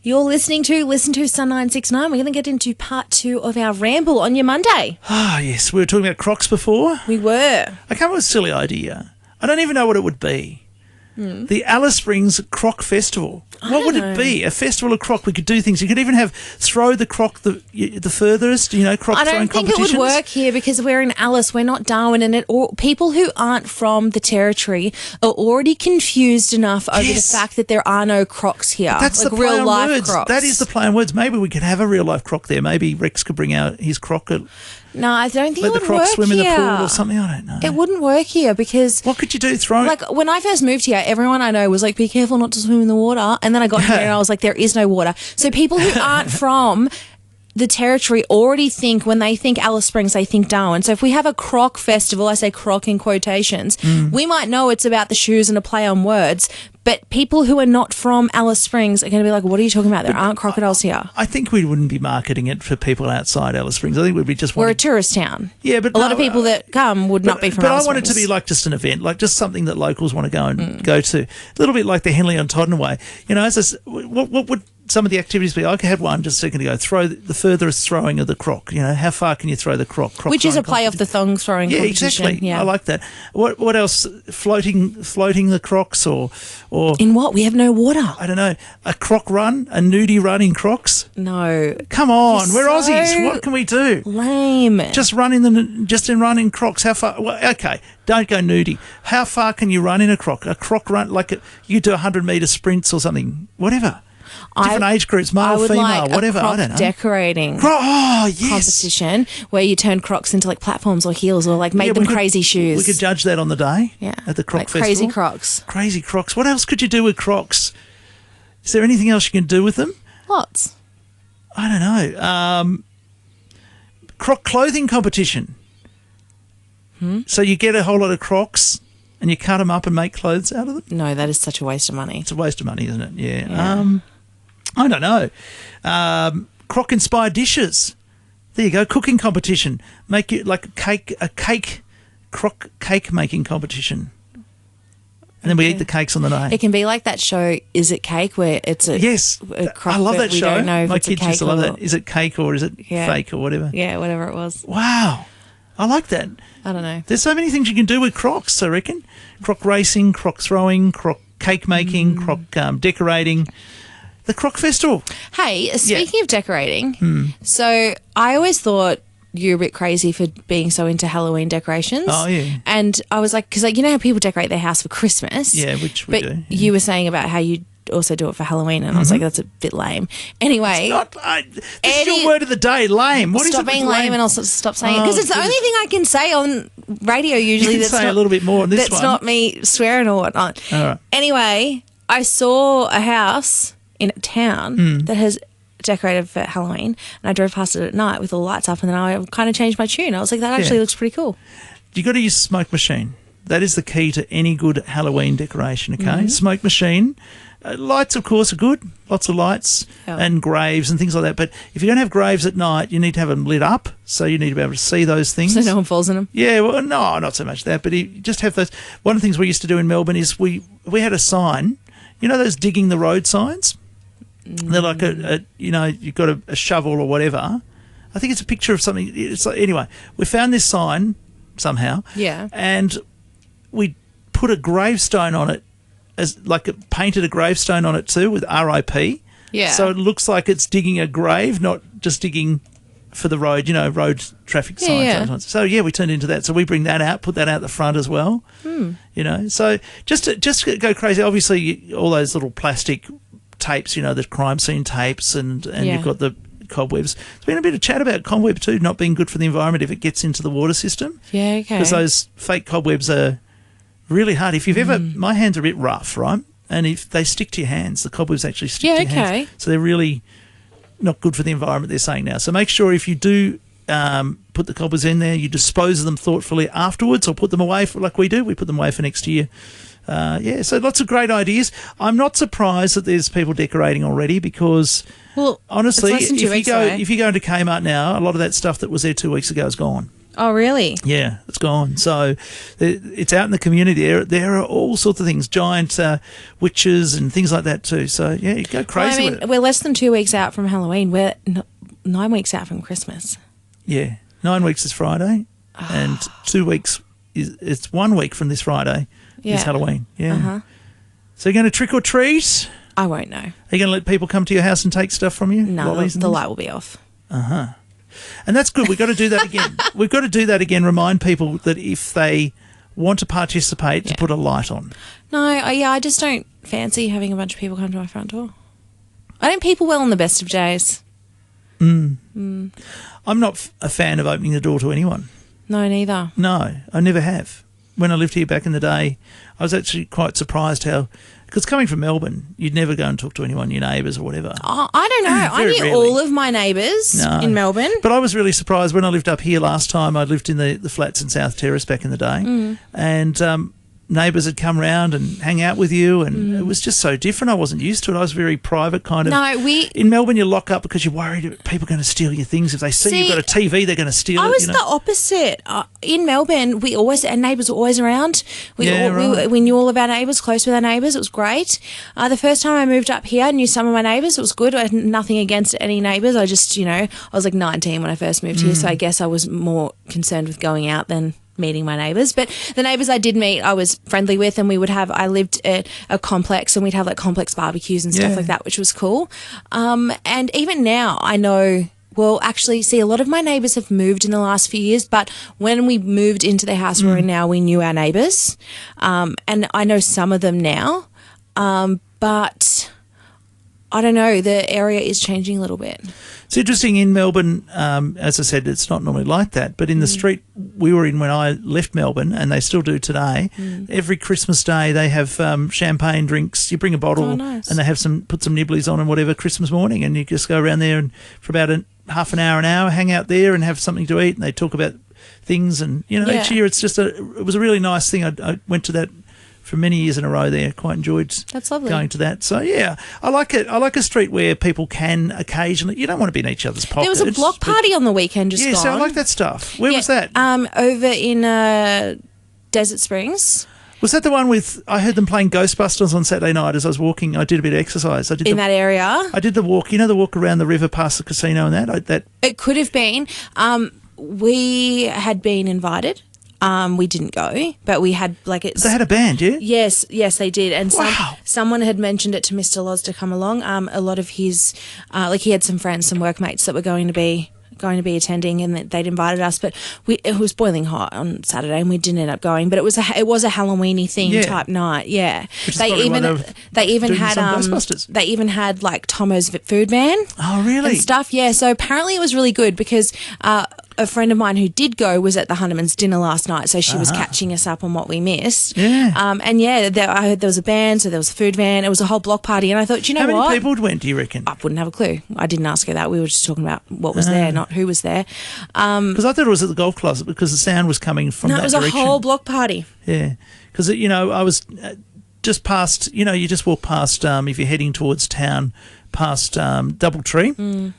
You're listening to Listen to Sun 969. We're going to get into part 2 of our ramble on your Monday. Ah, yes. We were talking about Crocs before. We were. I came up with a silly idea. I don't even know what it would be. The Alice Springs Croc Festival. What would it be? A festival of croc. We could do things. You could even throw the croc the furthest, croc I throwing competitions. don't think it would work here because we're in Alice. We're not Darwin. And people who aren't from the territory are already confused enough over the fact that there are no crocs here. That's like the play real on life words. crocs. That is the play on words. Maybe we could have a real life croc there. Maybe Rex could bring out his croc. No, I don't think it would let the croc work swim here. in the pool or something. I don't know. It wouldn't work here because... What could you do? Throw it? Like, when I first moved here, everyone I know was like, be careful not to swim in the water. And then I got here and I was like, there is no water. So people who aren't from the territory already think, when they think Alice Springs, they think Darwin. So if we have a croc festival, I say croc in quotations, we might know it's about the shoes and a play on words, but people who are not from Alice Springs are going to be like, what are you talking about? There aren't crocodiles here. I think we wouldn't be marketing it for people outside Alice Springs. I think we'd be just We're a tourist town. Yeah, but a lot of people that come would not be from Alice Springs. But I want it to be like just an event, like just something that locals want to go and go to. A little bit like the Henley-on-Todden way. What would some of the activities be? I had one just a second ago. Throw the furthest throwing of the croc. How far can you throw the croc? Which is a play off the thong throwing competition. Exactly. Yeah, I like that. What else? Floating the crocs or in what? We have no water. I don't know. A croc run, a nudie run in crocs. No. Come on, we're so Aussies. What can we do? Lame. Just run in crocs. How far? Well, okay. Don't go nudie. How far can you run in a croc? A croc run, you do 100-metre sprints or something. Whatever. Different age groups, male, female, like whatever. I don't know. Decorating competition where you turn crocs into like platforms or heels or like make them crazy shoes. We could judge that on the day. Yeah. At the croc festival. Crazy crocs. Crazy crocs. What else could you do with crocs? Is there anything else you can do with them? Lots. I don't know. Croc clothing competition. So you get a whole lot of crocs and you cut them up and make clothes out of them? No, that is such a waste of money. It's a waste of money, isn't it? Yeah. I don't know. Croc-inspired dishes. There you go. Cooking competition. Make it like a croc cake making competition. And then we eat the cakes on the day. It can be like that show, Is It Cake, where it's a croc. I love that show. Don't know if My kids used to love that. Is it cake or is it fake or whatever? Yeah, whatever it was. Wow. I like that. I don't know. There's so many things you can do with crocs, I reckon. Croc racing, croc throwing, croc cake making, croc decorating. The Croc Festival. Hey, speaking of decorating, so I always thought you're a bit crazy for being so into Halloween decorations. Oh, yeah. And I was like, because you know how people decorate their house for Christmas? Yeah, which we do. But you were saying about how you also do it for Halloween, and I was like, that's a bit lame. Anyway. This is your word of the day, lame. What is it? Stop being lame and I'll stop saying it. Because it's the only thing I can say on radio usually. You can say a little bit more on this one. That's not me swearing or whatnot. All right. Anyway, I saw a house in a town that has decorated for Halloween, and I drove past it at night with all the lights up, and then I kind of changed my tune. I was like, that actually looks pretty cool. You got to use a smoke machine. That is the key to any good Halloween decoration, okay? Smoke machine. Lights, of course, are good. Lots of lights and graves and things like that. But if you're going to have graves at night, you need to have them lit up, so you need to be able to see those things. So no one falls in them? Yeah, well, no, not so much that, but you just have those. One of the things we used to do in Melbourne is we had a sign. You know those digging the road signs? They're like you've got a shovel or whatever. I think it's a picture of something. It's like, anyway, we found this sign somehow. Yeah. And we put a gravestone on it, painted a gravestone on it too with RIP. Yeah. So it looks like it's digging a grave, not just digging for the road, road traffic signs. Yeah. So we turned into that. So we bring that out, put that out the front as well. So just to go crazy. Obviously, all those little plastic tapes, the crime scene tapes, and you've got the cobwebs. There's been a bit of chat about cobweb too not being good for the environment if it gets into the water system. Yeah, okay. Because those fake cobwebs are really hard. If you've ever, my hands are a bit rough, right? And if they stick to your hands, the cobwebs actually stick to your hands. So they're really not good for the environment, they're saying now. So make sure if you do put the cobwebs in there, you dispose of them thoughtfully afterwards, or put them away like we do. We put them away for next year. So lots of great ideas. I'm not surprised that there's people decorating already because, honestly, if you go into Kmart now, a lot of that stuff that was there 2 weeks ago is gone. Oh, really? Yeah, it's gone. So it's out in the community. There are all sorts of things, giant witches and things like that too. So, yeah, you go crazy with it. We're less than 2 weeks out from Halloween. We're 9 weeks out from Christmas. Yeah, 9 weeks is Friday, and 2 weeks it's 1 week from this Friday is Halloween. Yeah. Uh-huh. So you're going to trick or treat? I won't know. Are you going to let people come to your house and take stuff from you? No, the light will be off. Uh-huh. And that's good. We've got to do that again. We've got to do that again. Remind people that if they want to participate, to put a light on. No, I just don't fancy having a bunch of people come to my front door. I don't people well on the best of days. I'm not a fan of opening the door to anyone. No, neither. No, I never have. When I lived here back in the day, I was actually quite surprised how... Because coming from Melbourne, you'd never go and talk to anyone, your neighbours or whatever. Oh, I don't know. I knew rarely. All of my neighbours in Melbourne. But I was really surprised when I lived up here last time. I lived in the flats in South Terrace back in the day. And neighbours had come round and hang out with you, and it was just so different. I wasn't used to it. I was very private kind of. In Melbourne, you lock up because you're worried people are going to steal your things. If they see you've got a TV, they're going to steal it. I was the opposite. In Melbourne, and neighbours were always around. We knew all of our neighbours, close with our neighbours. It was great. The first time I moved up here, I knew some of my neighbours. It was good. I had nothing against any neighbours. I just, I was like 19 when I first moved here, so I guess I was more concerned with going out than meeting my neighbours. But the neighbours I did meet, I was friendly with, and I lived at a complex, and we'd have like complex barbecues and stuff like that, which was cool. And even now I know, well, actually, see, a lot of my neighbours have moved in the last few years, but when we moved into the house we're in now, we knew our neighbours. And I know some of them now, but I don't know, the area is changing a little bit. It's interesting in Melbourne, as I said, it's not normally like that, but in the street we were in when I left Melbourne, and they still do today, every Christmas Day they have champagne drinks. You bring a bottle and they have put some nibblies on and whatever Christmas morning, and you just go around there and for about half an hour, hang out there and have something to eat, and they talk about things, and each year it was a really nice thing. I went to that for many years in a row there. Quite enjoyed going to that. So, yeah, I like it. I like a street where people can occasionally... You don't want to be in each other's pockets. There was a block party on the weekend just gone. Yeah, so I like that stuff. Where was that? Over in Desert Springs. Was that the one with... I heard them playing Ghostbusters on Saturday night as I was walking. I did a bit of exercise. In that area? I did the walk. The walk around the river past the casino and that. It could have been. We had been invited. We didn't go, but we had They had a band, yeah? Yes, they did. And someone had mentioned it to Mr. Loz to come along. A lot of his, he had some friends, some workmates that were going to be attending, and they'd invited us. But it was boiling hot on Saturday, and we didn't end up going. But it was a Halloweeny theme type night. Yeah, they even had like Tomo's food van. Oh, really? And stuff. Yeah. So apparently it was really good because a friend of mine who did go was at the Hunterman's dinner last night, so she was catching us up on what we missed. Yeah. I heard there was a band, so there was a food van. It was a whole block party, and I thought, what? How many people went, do you reckon? I wouldn't have a clue. I didn't ask her that. We were just talking about what was there, not who was there. Because I thought it was at the golf closet because the sound was coming from that direction. No, it was a whole block party. Yeah. Because, I was just past, you just walk past, if you're heading towards town, past Doubletree,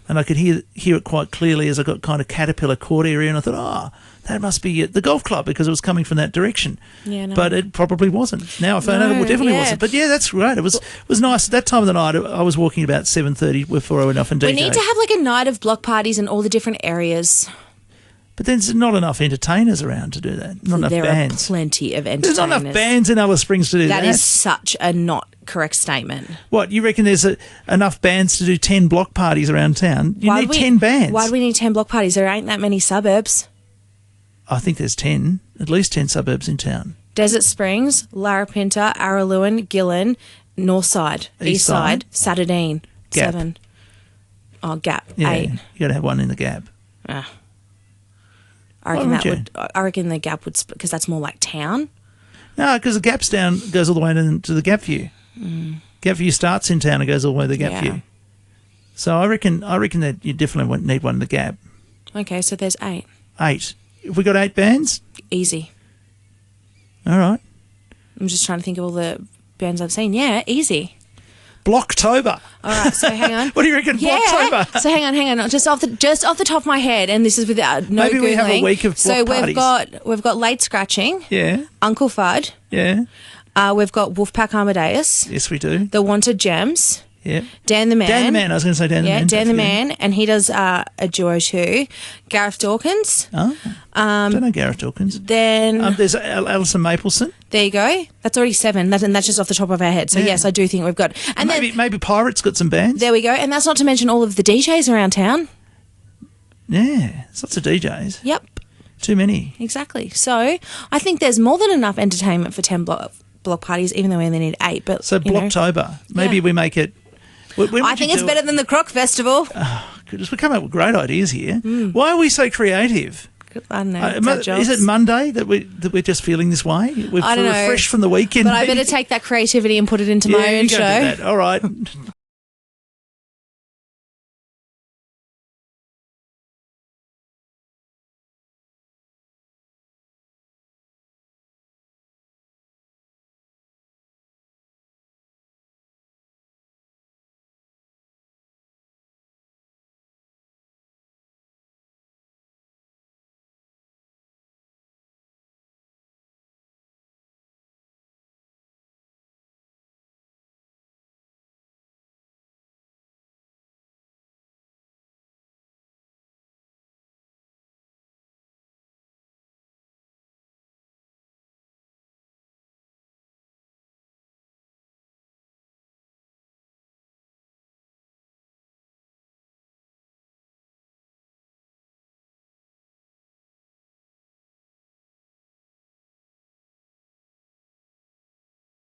and I could hear it quite clearly as I got kind of Caterpillar Court area, and I thought, that must be the golf club because it was coming from that direction. Yeah, no. But it probably wasn't. Now I found out it definitely wasn't. But yeah, that's great. It was nice. At that time of the night, I was walking about 7:30 before I went off and DJ. We need to have like a night of block parties in all the different areas. But there's not enough entertainers around to do that. Not enough bands. There are plenty of entertainers. There's not enough bands in Alice Springs to do that. That is such a not correct statement. What, you reckon there's enough bands to do 10 block parties around town? You need 10 bands. Why do we need 10 block parties? There ain't that many suburbs. I think there's at least 10 suburbs in town. Desert Springs, Larapinta, Araluen, Gillen, Northside, Eastside, Saturdine, Gap. 7. Oh, Gap, yeah, 8. You got to have one in the Gap. I reckon the Gap would, because that's more like town. No, because the Gap's down, goes all the way to the Gap View. Gap View starts in town and goes all the way to the Gap View. So I reckon that you definitely need one in the Gap. Okay, so there's 8. 8. Have we got 8 bands? Easy. All right. I'm just trying to think of all the bands I've seen. Yeah, easy. Blocktober. All right, so hang on. What do you reckon? Yeah. Blocktober. So hang on. Just off the top of my head, and this is without no Maybe Googling. we have a week of block So parties. we've got Late Scratching. Yeah. Uncle Fudd. Yeah. We've got Wolfpack Amadeus. Yes, we do. The Wanted Gems. Yeah. Dan the Man. Dan the Man. I was going to say Dan the Man. Yeah, Dan the Man, and he does a duo too. Gareth Dawkins. Oh. Don't know Gareth Dawkins. Then There's Alison Mapleson. there you go. That's already 7. And that's just off the top of our head. So yes, I do think we've got. And Maybe Pirates got some bands. there we go. And that's not to mention all of the DJs around town. Yeah, there's lots of DJs. Yep. Too many. Exactly. So I think there's more than enough entertainment for 10 block parties, even though we only need 8. But so Blocktober. Maybe we make it. I think it's better than the Croc Festival. Oh, goodness, we come up with great ideas here. Why are we so creative? I don't know. Is it Monday that we're just feeling this way? I don't know. Fresh from the weekend. But I better take that creativity and put it into my own show. All right.